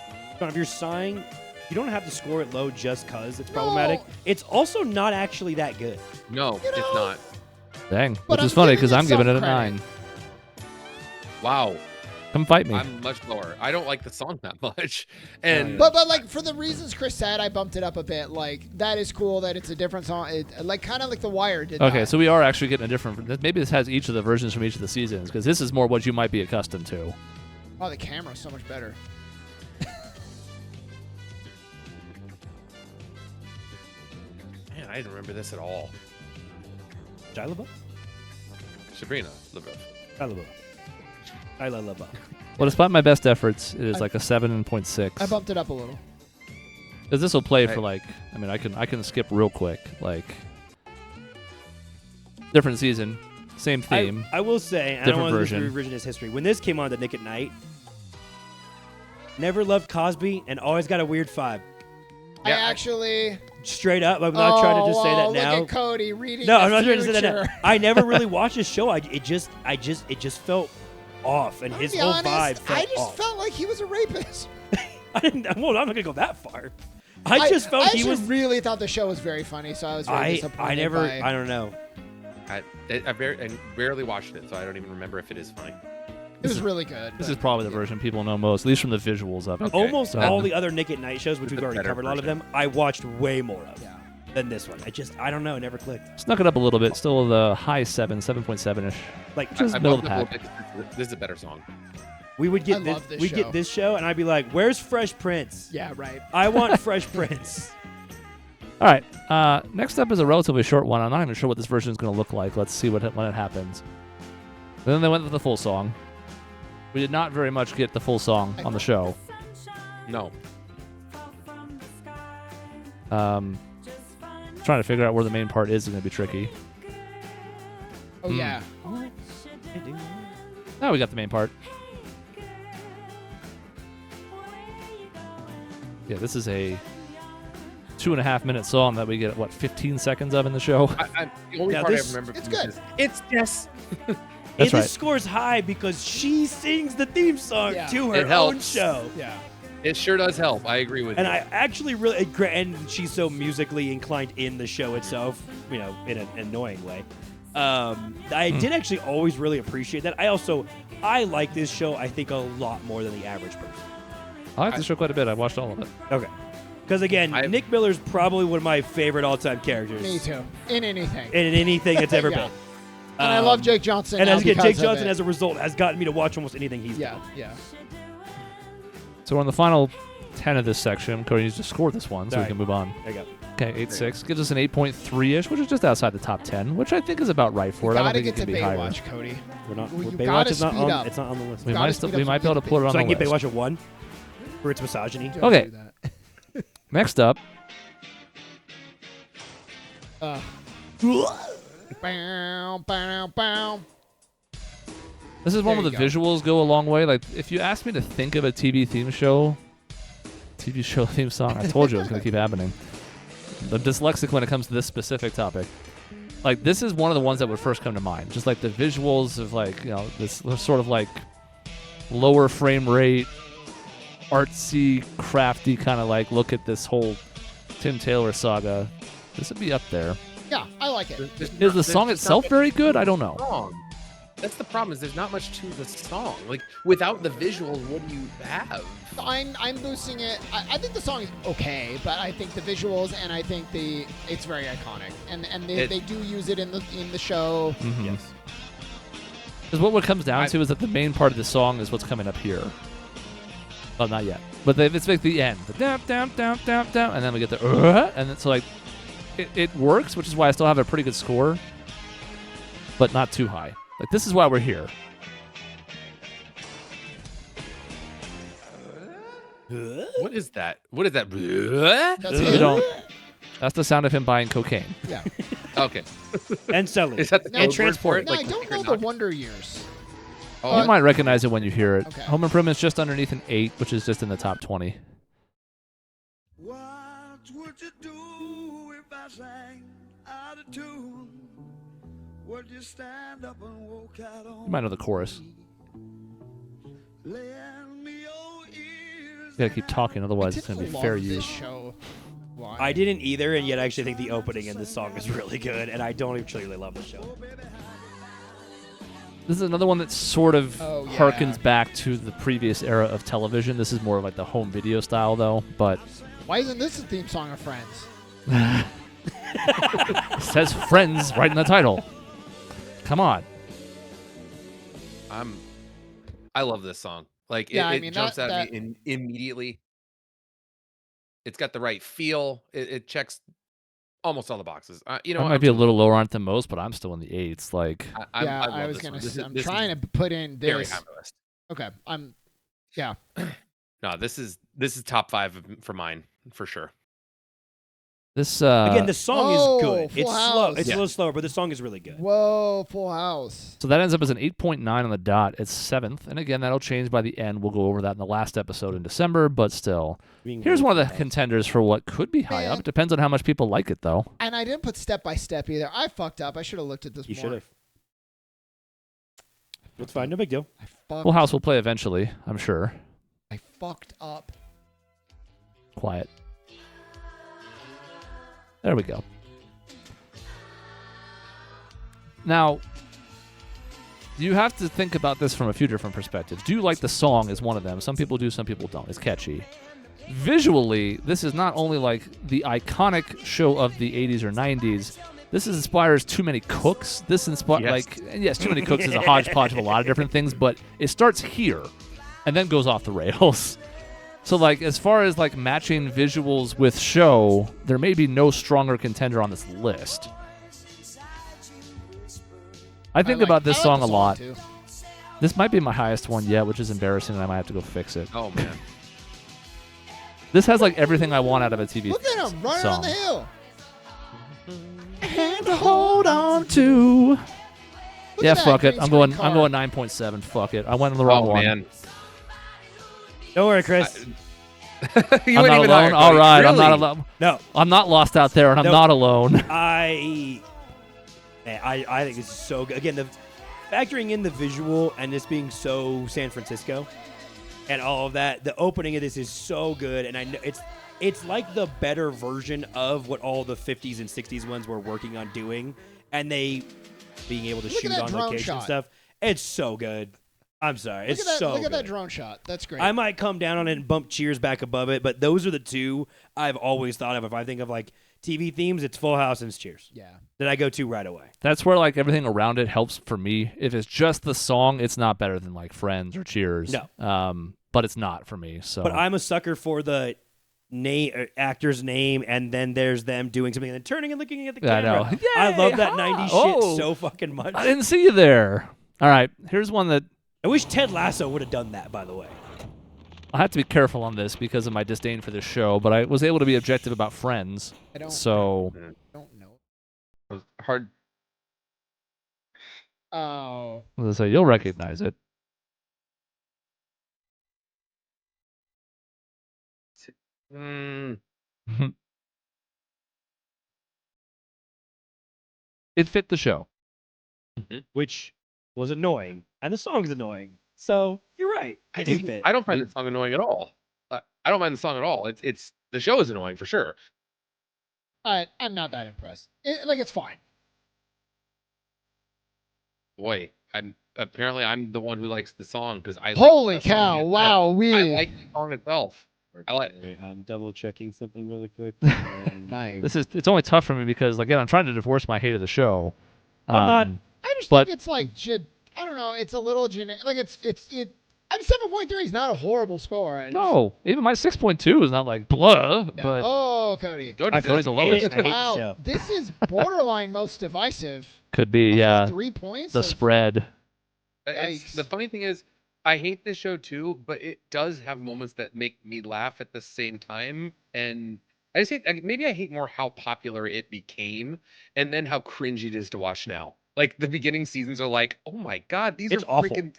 If you're sighing, you don't have to score it low just because it's problematic. It's also not actually that good. No, it's know- not. Dang, But which is I'm funny giving because it I'm giving some it a credit. 9. Wow, Come fight me. I'm much lower. I don't like the song that much, and But like for the reasons Chris said, I bumped it up a bit. Like that is cool that it's a different song. Like kind of like The Wire did. Okay, that. so we are actually getting a different. Maybe this has each of the versions from each of the seasons because this is more what you might be accustomed to. Oh, the camera's so much better. man, I didn't remember this at all. Shia LaBeouf? Sabrina LaBeouf. Shia LaBeouf. Shia LaBeouf. Well, despite my best efforts, it is like a 7.6. I bumped it up a little. Because this will play for Right. like, I mean, I can skip real quick. Like, different season, same theme. I will say, and I don't Different want to version. do revisionist history. When this came on to Nick at Night, never loved Cosby and always got a weird vibe. I Yeah, actually. Straight up, I'm not trying to just say that now. Look at Cody reading. No, the I'm not trying to say that future. now. I never really watched his show. It just felt off, and I'll his be whole honest, vibe felt I just off. felt like he was a rapist. I didn't. Well, I'm not gonna go that far. I just felt he actually was. really thought the show was very funny, so I was very disappointed. I never. by- I don't know. I rarely watched it, so I don't even remember if it is funny. It was really good. This but- is probably the version people know most, at least from the visuals of it. Okay. Almost So- all the other Nick at Night shows, which The we've already better covered a lot of version. them, I watched way more of Yeah. than this one. I don't know. It never clicked. Snuck it up a little bit. Still the high 7.7-ish. Like Just I middle of bumped the it a pack. little bit 'cause this is a better song. we would I get love this we'd show. get this show, and I'd be like, "Where's Fresh Prince? Yeah, right. I want Fresh Prince." All right. Next up is a relatively short one. I'm not even sure what this version is going to look like. Let's see when it happens. Then they went with the full song. We did not very much get the full song on the show. No, Trying to figure out where the main part is going to be tricky. Oh yeah. Now we got the main part. Yeah, this is a 2.5-minute song that we get, 15 seconds of in the show? The only Now part this- I remember it's from this good. is, it's this. That's and right. this score's high because she sings the theme song Yeah. to It her own helps. show. Yeah. It sure does help. I agree with And you. I actually really, and she's so musically inclined in the show itself, in an annoying way. I did actually always really appreciate that. I like this show, I think, a lot more than the average person. I like the show quite a bit. I watched all of it. Okay. Because, again, Nick Miller's probably one of my favorite all-time characters. Me too. In anything. In anything that's ever Yeah. been. And I love Jake Johnson. And now Jake because of Johnson, it. as a result, has gotten me to watch almost anything he's done. Yeah. So we're on the final 10 of this section. Cody needs to score this one so we Alright. can move on. There you go. Okay, 8.6 gives us an 8.3-ish, which is just outside the top 10, which I think is about right for it. I don't Gotta think it get to can be higher. Baywatch, Cody. We're not. You Baywatch gotta is not speed on. up. It's not on the list. We Gotta might speed up so be we able to can put it on So I the can get list. Baywatch at 1 for its misogyny. Don't Okay. do that. Next up, Bow, bow, bow. this is one There where the you visuals go a long way. Like, if you ask me to think of a TV show theme song, I told you it was going to keep happening. I'm dyslexic when it comes to this specific topic. Like, this is one of the ones that would first come to mind. Just like the visuals of, like, this sort of like lower frame rate, artsy, crafty kind of like look at this whole Tim Taylor saga. This would be up there. Yeah, I like it. Is the song itself very good? I don't know. Song. That's the problem. Is there's not much to the song. Like without the visuals, what do you have? I'm boosting it. I think the song is okay, but I think the visuals and I think it's very iconic, and they do use it in the show. Mhm. Yes. Because what it comes down to is that the main part of the song is what's coming up here. Well, not yet, but it's like the end, the down, down, down, down, down, and then we get the and it's like it works, which is why I still have a pretty good score, but not too high. Like, this is why we're here. What is that? What is that? That's You it. don't. That's the sound of him buying cocaine. Yeah. Okay. And selling. Is that the No, code word word for it? No, I Like don't know Knock? the Wonder Years. Oh, You might recognize it when you hear it. Okay. Home Improvement's just underneath an 8, which is just in the top 20. What would you do if I sang out of tune? Would you stand up and walk out on You might know the chorus. Lend me your ears You gotta keep talking, otherwise it's I gonna didn't be love fair this use. show. Why? I didn't either, and yet I actually think the opening in this song is really good, and I don't actually really love the show. This is another one that sort of Oh, yeah. harkens back to the previous era of television. This is more like the home video style, though. But Why isn't this the theme song of Friends? it says "Friends" right in the title. Come on. I love this song. Like Yeah, I it mean, jumps that- at me immediately. It's got the right feel. It checks almost all the boxes. I might be a little lower on it than most, but I'm still in the 8s. Like, I Yeah, love I was this gonna one. This say. is- I'm this is trying to put in very this. high on my list. Okay, No, this is top 5 for mine for sure. this Again, the song Oh, is good. Full It's slow. House. It's Yeah. a little slower, but the song is really good. Whoa, Full House. so that ends up as an 8.9 on the dot. It's 7th, and again, that'll change by the end. We'll go over that in the last episode in December, but still, here's one of the contenders for what could be high Man. up. It depends on how much people like it, though. And I didn't put Step by Step either. I fucked up. I should have looked at this You more. should have. It's fine. No big deal. I fucked. Full House will play eventually, I'm sure. I fucked up. Quiet. There we go. Now, you have to think about this from a few different perspectives. Do you like the song is one of them. Some people do, some people don't. It's catchy. Visually, this is not only like the iconic show of the 80s or 90s, this inspires Too Many Cooks. This inspires, Yes. Too Many Cooks is a hodgepodge of a lot of different things, but it starts here and then goes off the rails. So, like, as far as, like, matching visuals with show, there may be no stronger contender on this list. I think about this I like song the a lot. too. This might be my highest one yet, which is embarrassing, and I might have to go fix it. Oh man. This has, like, everything I want out of a TV Look at him running song. on the hill. And to hold on to. Look Yeah, at that fuck it. green I'm screen going. car. I'm going 9.7. Fuck it. I went on the wrong Oh one. man. Don't worry, Chris. You I'm went not even alone. higher, All Cody. right, I'm not Really? alone. No, I'm not lost out there, and I'm Nope. not alone. I think this is so good. Again, the factoring in the visual and this being so San Francisco and all of that, the opening of this is so good, and I know it's like the better version of what all the 50s and 60s ones were working on doing, and they being able to Look at shoot that on drone location and shot. stuff. It's so good. I'm sorry, it's Look at that, so look at that good. drone shot. That's great. I might come down on it and bump Cheers back above it, but those are the two I've always thought of. If I think of like TV themes, it's Full House and it's Cheers yeah. that I go to right away. That's where like everything around it helps for me. If it's just the song, it's not better than like Friends or Cheers. No. But it's not for me. So. But I'm a sucker for the actor's name, and then there's them doing something and then turning and looking at the Yeah, I camera. know. I Yay, love that ha! 90s Oh. shit so fucking much. I didn't see you there. All right, here's one that I wish Ted Lasso would have done that, by the way. I have to be careful on this because of my disdain for this show. But I was able to be objective about Friends. I don't So don't know. It was hard. Oh. so you'll recognize it. Mm, It fit the show. Which was annoying, and the song's annoying. So you're right. It did fit. I don't find the song annoying at all. I don't mind the song at all. It's the show is annoying for sure. I'm not that impressed. It's fine. Boy, I'm the one who likes the song because I. Holy like the song cow! itself. Wow, I we. like the song itself. I like. I'm double checking something really quick. Nice. It's only tough for me because again I'm trying to divorce my hate of the show. I'm not- I just But- think it's like I don't know. It's a little generic. Like it's. I'm 7.3 is not a horrible score. No, even my 6.2 is not like blah. Yeah. But Oh, Cody. Cody's the lowest. I hate the Wow, show. this is borderline most divisive. Could be yeah. 3 points. The of- spread. Yikes. The funny thing is, I hate this show too, but it does have moments that make me laugh at the same time. And I just hate, maybe I hate more how popular it became, and then how cringy it is to watch now. Like the beginning seasons are like, oh my god, these It's are awful. freaking.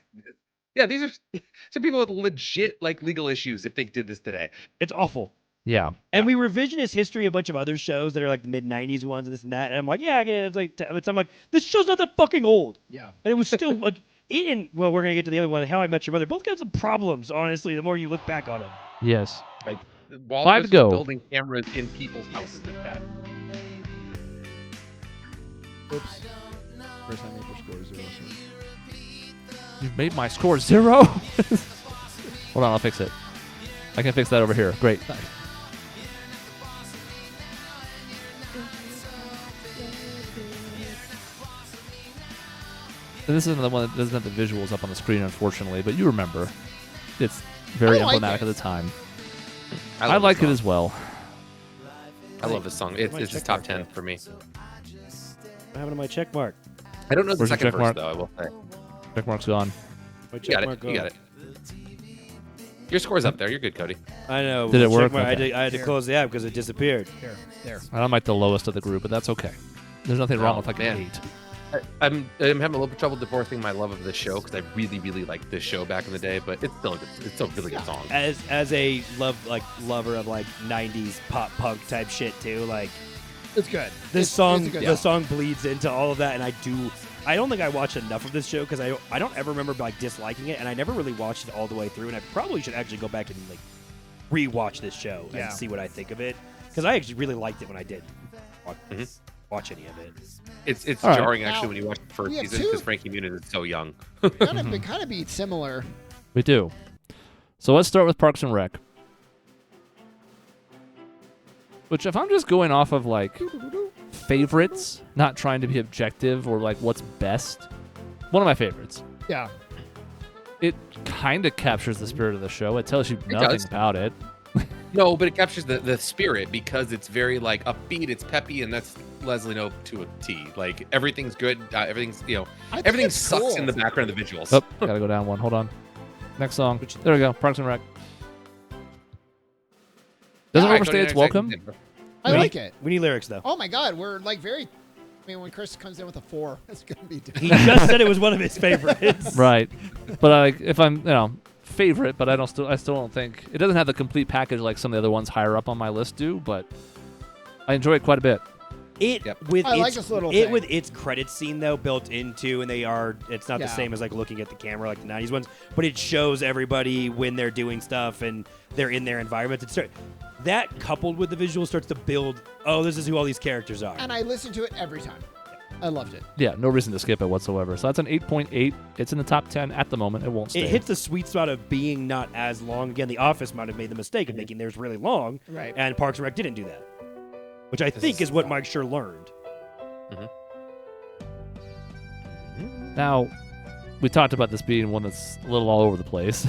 Yeah, these are some people with legit like legal issues if they did this today. It's awful. Yeah. And we revisionist history a bunch of other shows that are like the mid '90s ones and this and that. And I'm like, yeah, it's like, I'm like, this show's not that fucking old. Yeah. And it was still like, well, we're gonna get to the other one, How I Met Your Mother. Both got some problems, honestly. The more you look back on them. Yes. While 5 to go. building cameras in people's houses like that. Oops. First time made your score 0. You've made my score 0. Hold on, I'll fix it. I can fix that over here. Great. This isn't the one that doesn't have the visuals up on the screen, unfortunately, but you remember. It's very I like emblematic it. of the time. love I this like it song. as well. I love this song. It's just top 10 for me. What happened to my check mark? I don't know the Where's your second check verse mark? though. I will say. Check mark's gone. My You check got mark it. You got gone. it. Your score's up there. You're good, Cody. I know. Did it check work? mark, Okay. I had to close the app because it disappeared. There. I'm like the lowest of the group, but that's okay. There's nothing wrong Oh, with like an man. 8. I'm having a little bit trouble divorcing my love of this show because I really, really liked this show back in the day. But it's still a really good song. As a lover of like '90s pop punk type shit too, like It's good. this song, it's a good the song. song bleeds into all of that, and I don't think I watched enough of this show because I don't ever remember like disliking it, and I never really watched it all the way through, and I probably should actually go back and like rewatch this show Yeah. and see what I think of it because I actually really liked it when I did watch any of it. It's All right. jarring Now, actually when you watch the first we have season two- because Frankie Muniz is so young. kind of beat similar. We do. So let's start with Parks and Rec. Which, if I'm just going off of like favorites, not trying to be objective or like what's best, one of my favorites. Yeah. It kind of captures the spirit of the show. It tells you nothing does. about it. No, but it captures the spirit because it's very like upbeat, it's peppy, and that's Leslie Knope to a T. Like everything's good, everything's I think everything it's sucks cool. in the background of the visuals. Oh, gotta go down one. Hold on. Next song. There we go. Parks and Rec. Doesn't All right, overstay Cody, its next welcome. section. I like it. We need lyrics though. Oh my God, we're like very. I mean, when Chris comes in with a 4, that's gonna be. He just said it was one of his favorites. Right. But if I'm, favorite, but I still don't think it doesn't have the complete package like some of the other ones higher up on my list do, but I enjoy it quite a bit. With I like its, this little it thing. with its credit scene though built into, and it's not the same as like looking at the camera like the 90s ones, but it shows everybody when they're doing stuff and they're in their environments. That coupled with the visual starts to build, this is who all these characters are. And I listen to it every time. I loved it. Yeah, no reason to skip it whatsoever. So that's an 8.8. It's in the top 10 at the moment. It won't stay. It hits the sweet spot of being not as long. Again, The Office might have made the mistake of making theirs really long, Right. and Parks and Rec didn't do that, which I think is what Mike Schur learned. Now, we talked about this being one that's a little all over the place.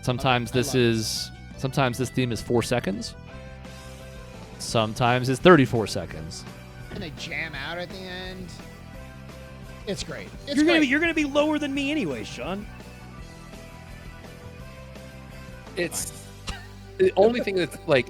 Sometimes this theme is 4 seconds. Sometimes it's 34 seconds. And they jam out at the end. It's great. It's You're gonna be lower than me anyway, Sean. It's the only thing that's like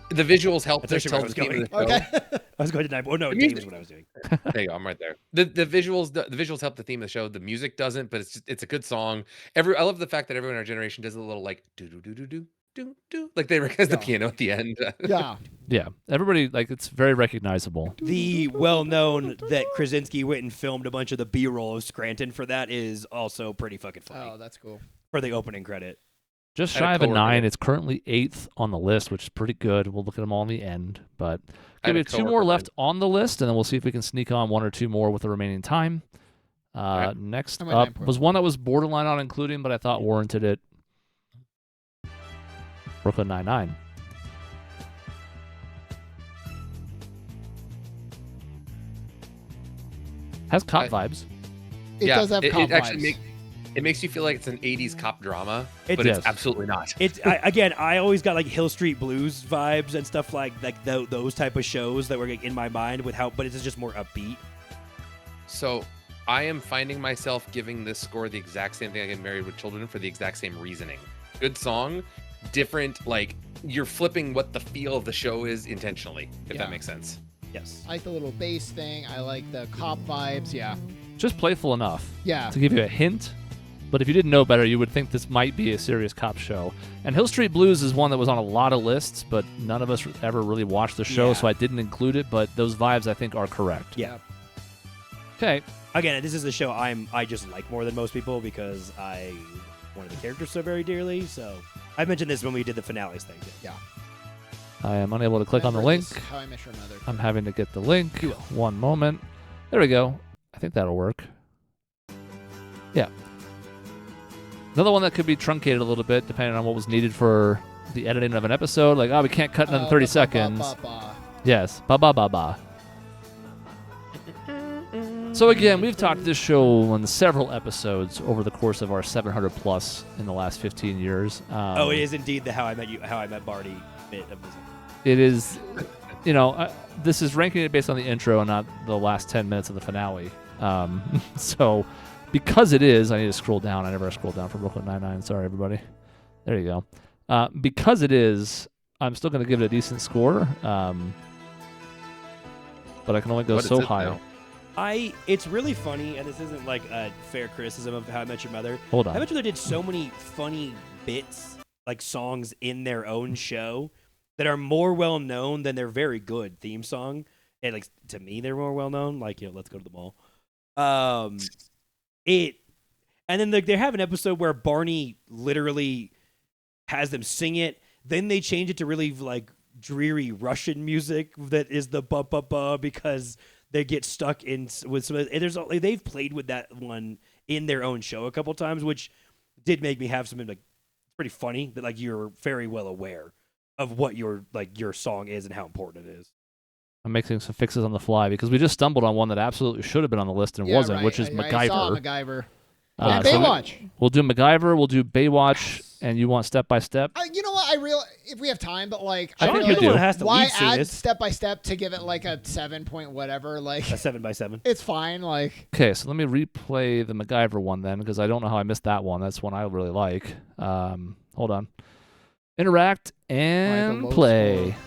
the visuals help That's to actually tell where I was the theme of going. the show. Okay. I was going to 9. Oh no, The 8 music- is what I was doing. There you go. I'm right there. The visuals help the theme of the show. The music doesn't, but it's a good song. I love the fact that everyone in our generation does a little like do do do do do do do, like they recognize the piano at the end. Yeah. Yeah, everybody, it's very recognizable. The well-known that Krasinski went and filmed a bunch of the B-roll of Scranton for that is also pretty fucking funny Oh, that's cool. for the opening credit. Just I had a shy of a coworker 9. that- It's currently 8th on the list, which is pretty good. We'll look at them all in the end. But I had give a me 2 coworker more that- left on the list, and then we'll see if we can sneak on 1 or 2 more with the remaining time. Okay. Next I'm at up 9.1. was one that was borderline on including, but I thought warranted it. Brooklyn Nine-Nine. Has cop vibes. It does have cop it actually vibes. it makes you feel like it's an 80s cop drama, It but does. it's absolutely not. I always got like Hill Street Blues vibes and stuff like those type of shows that were like, in my mind but it's just more upbeat. So I am finding myself giving this score the exact same thing I get Married with Children for the exact same reasoning. Good song, different, like you're flipping what the feel of the show is intentionally, if Yeah. that makes sense. Yes. I like the little bass thing. I like the cop vibes. Yeah. Just playful enough Yeah. to give you a hint. But if you didn't know better, you would think this might be a serious cop show. And Hill Street Blues is one that was on a lot of lists, but none of us ever really watched the show, Yeah. so I didn't include it. But those vibes, I think, are correct. Yeah. Okay. Again, this is a show I just like more than most people because I one of the characters so very dearly. So I mentioned this when we did the finales thing. Too. Yeah. I am unable to click on the Remember link. this, How I Met Your Mother. I'm having to get the link. One moment. There we go. I think that'll work. Yeah. Another one that could be truncated a little bit depending on what was needed for the editing of an episode. Like, we can't cut another 30 seconds. Yes. Ba-ba-ba-ba. So again, we've talked this show on several episodes over the course of our 700 plus in the last 15 years. It is indeed the How I Met Barney bit of this. It is, this is ranking it based on the intro and not the last 10 minutes of the finale. So because it is, I need to scroll down. I never scroll down for Brooklyn Nine-Nine. Sorry, everybody. There you go. Because it is, I'm still going to give it a decent score. But I can only go What is so it high. now? It's really funny, and this isn't like a fair criticism of How I Met Your Mother. Hold How I on. Met Your Mother did so many funny bits, like songs in their own show, that are more well known than their very good theme song. And like to me, they're more well known. Like Let's Go to the Mall. And then they have an episode where Barney literally has them sing it. Then they change it to really like dreary Russian music that is the ba ba ba because they get stuck in with some. And they've played with that one in their own show a couple times, which did make me have something like it's pretty funny that like you're very well aware of what your song is and how important it is. I'm making some fixes on the fly because we just stumbled on one that absolutely should have been on the list and wasn't, right. which is I MacGyver. saw MacGyver. so And Baywatch. We'll do MacGyver. We'll do Baywatch, and you want Step by Step. You know what? If we have time, but like, I I think feel you like do. Has to why lead sing add this. Step by Step to give it like a 7 point whatever? Like, A 7x7. it's fine. Like, Okay, so let me replay the MacGyver one then, because I don't know how I missed that one. That's one I really like. Hold on. Interact and low play. score.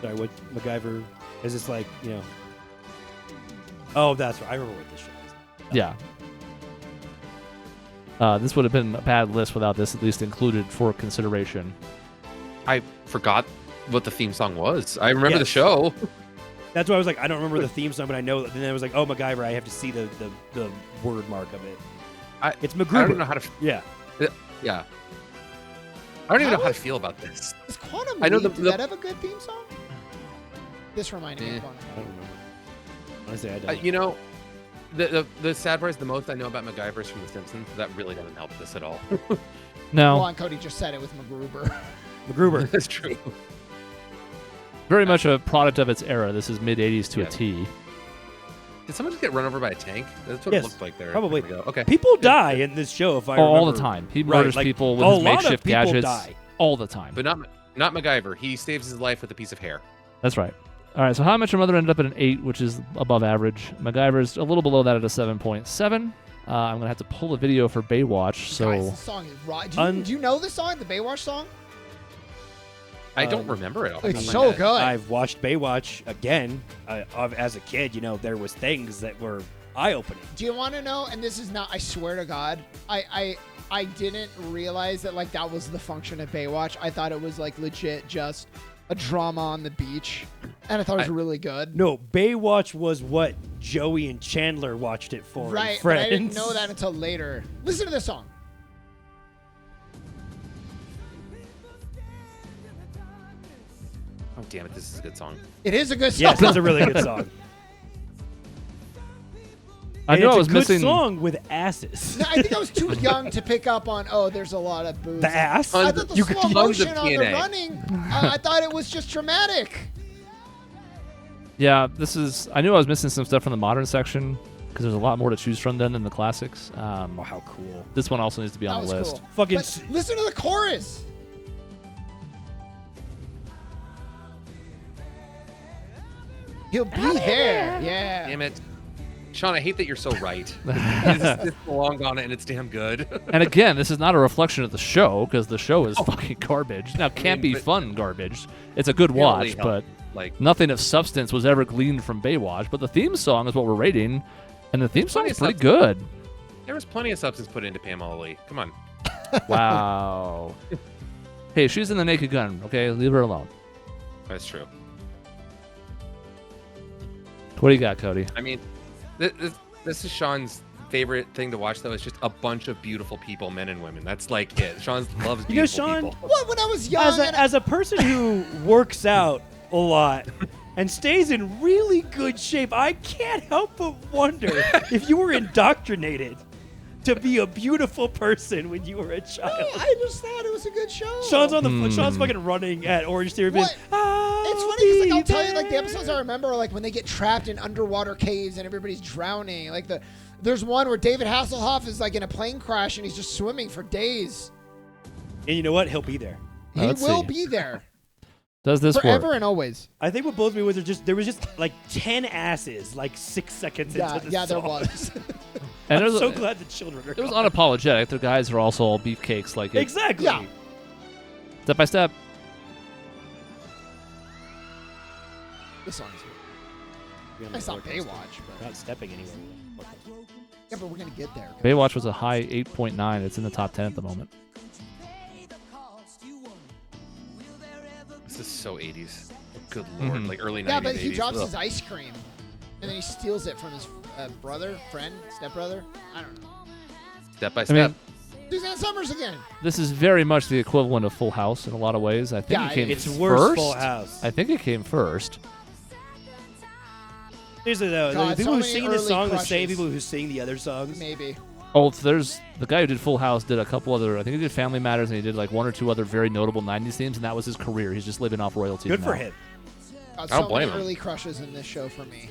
Sorry, what MacGyver is this like? You know. Oh, that's right. I remember what this show is. Yeah. This would have been a bad list without this at least included for consideration. I forgot what the theme song was. I remember the Yes. show. That's why I was like, I don't remember the theme song, but I know. And then I was like, oh, MacGyver. I have to see the word mark of it. It's I don't MacGruber. even know how to. Yeah. Yeah. I don't even know How how to is- feel about this. Is Quantum I know Leap, the- did that have a good theme song? This reminded me Eh. of Quantum I don't remember. Honestly, I don't. You know, the sad part is the most I know about MacGyver is from The Simpsons. That really doesn't help this at all. No, Well, and Cody just said it with MacGruber. MacGruber. That's true. very much a product of its era. This is mid 80s to Yeah. a T. Did someone just get run over by a tank? That's what Yes, it looked like there. probably. a second ago. Okay. People die in this show, if I Oh, remember. all the time. He Right, murders like, people with a his lot of makeshift people gadgets die. all the time. But not MacGyver. He saves his life with a piece of hair. That's right. All right, so How I Met Your Mother ended up at an 8, which is above average. MacGyver's a little below that at a 7.7. I'm going to have to pull a video for Baywatch, so... Guys, this song is raw. Do you know this song, the Baywatch song? I don't remember it. Off the It's top of my so head. good. I've watched Baywatch again. As a kid, you know, there was things that were eye-opening. Do you want to know? And this is not. I swear to God, I didn't realize that like that was the function of Baywatch. I thought it was like legit just a drama on the beach, and I thought it was really good. No, Baywatch was what Joey and Chandler watched it for. in Right, but Friends. I didn't know that until later. Listen to this song. Oh, damn it. This is a good song. It is a good song. Yes, it's a really good song. I And knew it's I was a good missing... song with asses. No, I think I was too young to pick up on. Oh, there's a lot of boobs. The ass. I thought the You slow could tons of motion on the TNA. running. I thought it was just dramatic. Yeah, this is... I knew I was missing some stuff from the modern section, because there's a lot more to choose from than in the classics. Oh, how cool! This one also needs to be That on was the list. cool. Fucking But listen to the chorus. He'll be there. Yeah. Damn it. Sean, I hate that you're so right. It's long on it, and it's damn good. And again, this is not a reflection of the show, because the show is fucking garbage. Now, can't be but- fun garbage. It's a good Can't really watch, help. but Like, nothing of substance was ever gleaned from Baywatch. But the theme song is what we're rating, and the theme song Plenty is of pretty good. there was plenty of substance put into Pamela Lee. Come on. Wow. Hey, she's in the Naked Gun, okay? Leave her alone. That's true. What do you got, Cody? I mean, this is Sean's favorite thing to watch, though. It's just a bunch of beautiful people, men and women. That's like it. Sean loves You know, beautiful Sean, people. What? When I was young, as a person who works out a lot and stays in really good shape, I can't help but wonder if you were indoctrinated to be a beautiful person when you were a child. I just thought it was a good show. Sean's on the Sean's fucking running at Orange Theory. being, What? "I'll It's funny because like I'll be tell you like the there." episodes I remember are like when they get trapped in underwater caves and everybody's drowning. Like there's one where David Hasselhoff is like in a plane crash and he's just swimming for days. And you know what? He'll be there. He Let's will see. be there Does this forever work? and always. I think what blows me was there was just like 10 asses like 6 seconds into the Yeah, there song. was. And I'm there's so glad the children are it was gone. unapologetic. The guys are also all beefcakes, like it, Exactly. Yeah. step by step. This song's good. It's not Baywatch, but Not stepping anywhere. yeah, but we're gonna get there. Baywatch was a high 8.9. It's in the top 10 at the moment. This is so 80s. Good lord. Mhm. Like early 90s. Yeah, but he 80s. drops Ugh. his ice cream, and then he steals it from his brother, friend, stepbrother. I don't know. Step by I step. mean, Suzanne Summers again. this is very much the equivalent of Full House in a lot of ways. I think Yeah, it came It's first. worse Full House. I think it came first. Here's the though. God, The people so who many sing this early song the same crushes. people who sing the other songs. Maybe. Oh, there's the guy who did Full House did a couple other. I think he did Family Matters and he did like one or two other very notable '90s themes, and that was his career. He's just living off royalties. Good now. for him. God, I don't so blame many him. early crushes in this show for me.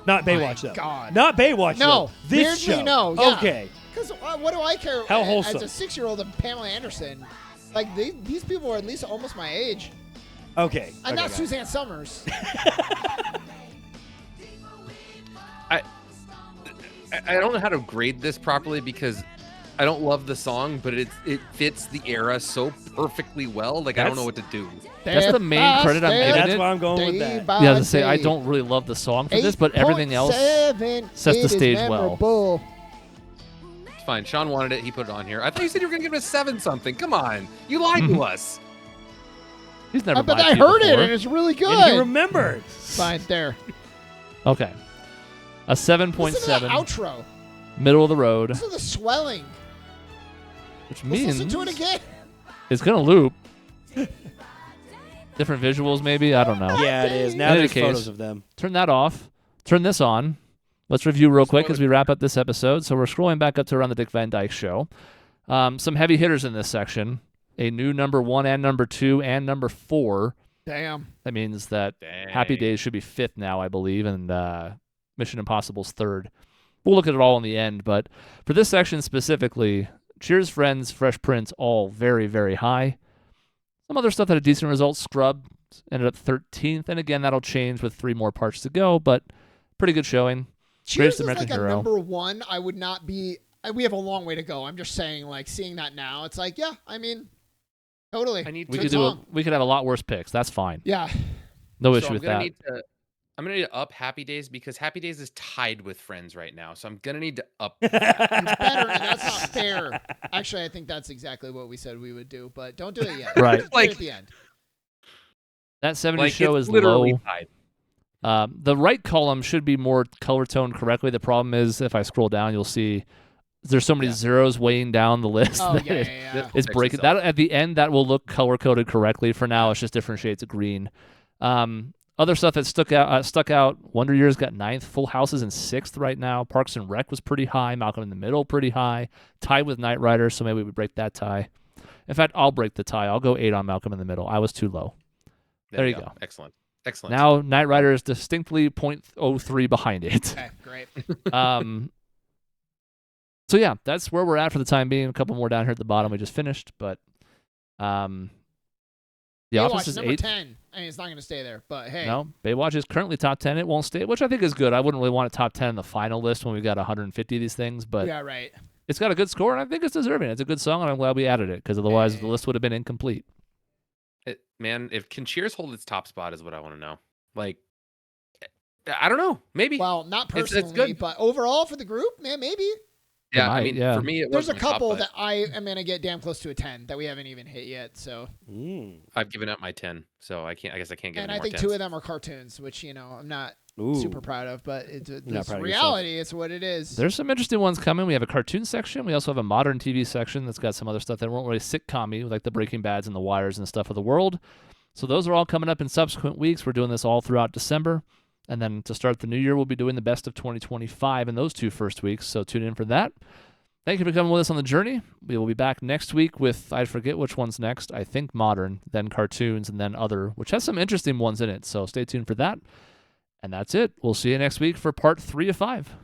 Not My Baywatch though. God. Not Baywatch. No. though. This Weirdly, show. no, yeah. Okay. Because what do I care? How As wholesome. a 6-year-old of Pamela Anderson, like these people are at least almost my age. Okay. I'm okay, not got it. Suzanne Summers. I don't know how to grade this properly because I don't love the song, but it fits the era so perfectly well. Like I don't know what to do. That's the main credit I'm giving That's it. why I'm going with that. Yeah, to say I don't really love the song for this, but everything else sets the stage well. It's fine. Sean wanted it. He put it on here. I thought you said you were going to give it a 7 something. Come on. You lied to us. He's never. But I heard it, and it's really good. And he remembered. Fine, there. Okay. A 7.7. Listen to the outro. Middle of the road. Listen to the swelling. Which Let's means listen to it again. it's going to loop. Different visuals, maybe? I don't know. Yeah, it is. Now In any there's case, photos of them. Turn that off. Turn this on. Let's review real quick as we wrap up this episode. So we're scrolling back up to around the Dick Van Dyke Show. Some heavy hitters in this section. A new number 1 and number 2 and number 4. Damn. That means that Happy Days should be 5th now, I believe, and Mission Impossible's 3rd. We'll look at it all in the end, but for this section specifically, Cheers, Friends, Fresh Prince, all very, very high. Some other stuff that had decent results. Scrub ended up 13th, and again, that'll change with 3 more parts to go, but pretty good showing. Cheers Greatest is American like a Hero. number 1. I would not be. We have a long way to go. I'm just saying, like, seeing that now, it's like, yeah, I mean, totally. We could have a lot worse picks. That's fine. Yeah. No So issue with that. I'm gonna need to up Happy Days because Happy Days is tied with Friends right now. So I'm gonna need to up. It's better, and that's not fair. Actually, I think that's exactly what we said we would do, but don't do it yet. Right. Do it Like- at the end. That 70s Like show it's is literally low. tied. The right column should be more color toned correctly. The problem is if I scroll down, you'll see there's so many zeros weighing down the list. Oh, that yeah, it- yeah, yeah. It's Fix breaking. itself. That at the end, that will look color coded correctly. For now, it's just different shades of green. Other stuff that stuck out. Wonder Years got 9th. Full House is in 6th right now. Parks and Rec was pretty high. Malcolm in the Middle pretty high. Tied with Knight Rider, so maybe we break that tie. In fact, I'll break the tie. I'll go 8 on Malcolm in the Middle. I was too low. There you go. Excellent. Excellent. Now Knight Rider is distinctly 0.03 behind it. Okay, great. So yeah, that's where we're at for the time being. A couple more down here at the bottom we just finished, but The Baywatch Office is number 8th. 10. I mean, it's not going to stay there, but hey. No, Baywatch is currently top 10. It won't stay, which I think is good. I wouldn't really want it top 10 in the final list when we've got 150 of these things, but Yeah, right. it's got a good score, and I think it's deserving. It's a good song, and I'm glad we added it, because otherwise the list would have been incomplete. Man, if can Cheers hold its top spot is what I want to know. Like, I don't know. Maybe. Well, not It's personally, good. but overall for the group, man, maybe. Yeah, might, I mean, yeah. for me, it There's a wasn't top, couple but that I am going to get damn close to a 10 that we haven't even hit yet. So, I've given up my 10, so I can't. I guess I can't get. and any I more think 10s. 2 of them are cartoons, which I'm not super proud of, but it's Not proud of reality. It's what it is. There's some interesting ones coming. We have a cartoon section. We also have a modern TV section that's got some other stuff that weren't really sitcom-y, like the Breaking Bads and the Wires and stuff of the world. So those are all coming up in subsequent weeks. We're doing this all throughout December. And then to start the new year, we'll be doing the best of 2025 in those 2 first weeks. So tune in for that. Thank you for coming with us on the journey. We will be back next week with, I forget which one's next. I think modern, then cartoons, and then other, which has some interesting ones in it. So stay tuned for that. And that's it. We'll see you next week for part 3 of 5.